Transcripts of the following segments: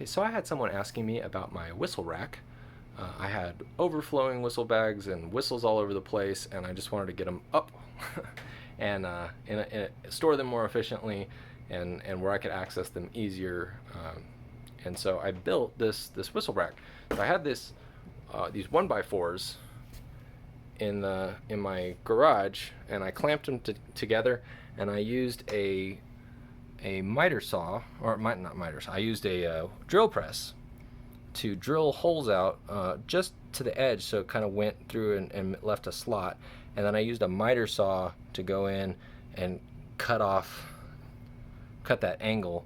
Okay, so I had someone asking me about my whistle rack. I had overflowing whistle bags and whistles all over the place, and I just wanted to get them up and store them more efficiently, and where I could access them easier. And so I built this whistle rack. So I had these 1x4s in my garage, and I clamped them together, and I used a miter saw, or not miter saw. I used a drill press to drill holes out just to the edge, so it kind of went through and left a slot. And then I used a miter saw to go in and cut that angle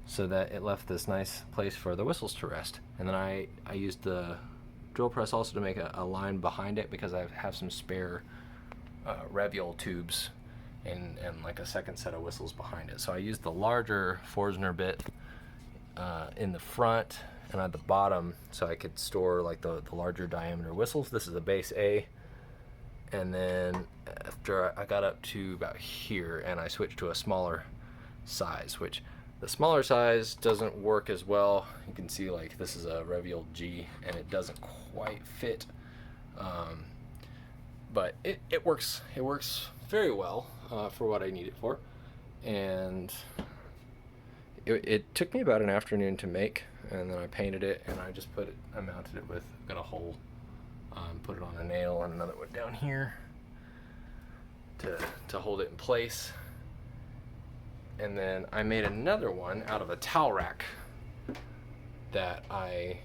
so that it left this nice place for the whistles to rest. And then I used the drill press also to make a line behind it, because I have some spare revule tubes and like a second set of whistles behind it. So I used the larger Forstner bit in the front and at the bottom, so I could store like the larger diameter whistles. This is a base A, and then after I got up to about here, and I switched to a smaller size, which the smaller size doesn't work as well. You can see like this is a Revule G, and it doesn't quite fit, but it works. It works very well for what I need it for, and it took me about an afternoon to make, and then I painted it, and I mounted it with, got a hole, put it on a nail, and another one down here to hold it in place. And then I made another one out of a towel rack that I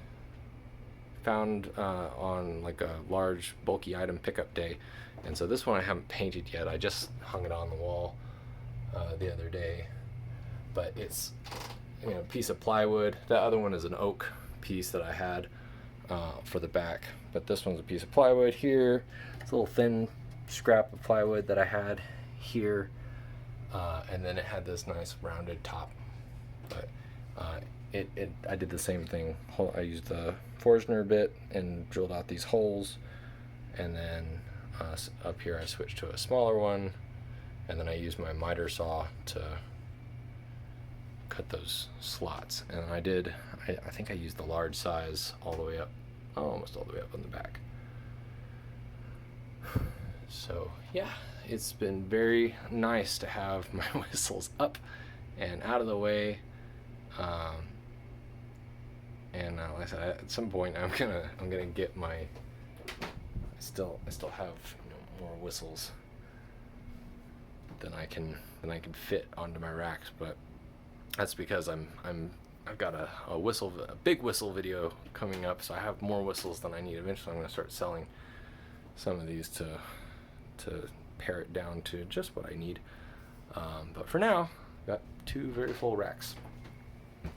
found on like a large bulky item pickup day. And so this one I haven't painted yet. I just hung it on the wall the other day. But it's a piece of plywood. The other one is an oak piece that I had for the back. But this one's a piece of plywood here. It's a little thin scrap of plywood that I had here. And then it had this nice rounded top. But I did the same thing. I used the Forstner bit and drilled out these holes. And then up here I switched to a smaller one. And then I used my miter saw to cut those slots. And I think I used the large size all the way up, almost all the way up on the back. So yeah, it's been very nice to have my whistles up and out of the way. And like I said, at some point I'm gonna get my. I still have more whistles than I can fit onto my racks, but that's because I've got a big whistle video coming up, so I have more whistles than I need. Eventually I'm going to start selling some of these to pare it down to just what I need. But for now, I've got two very full racks.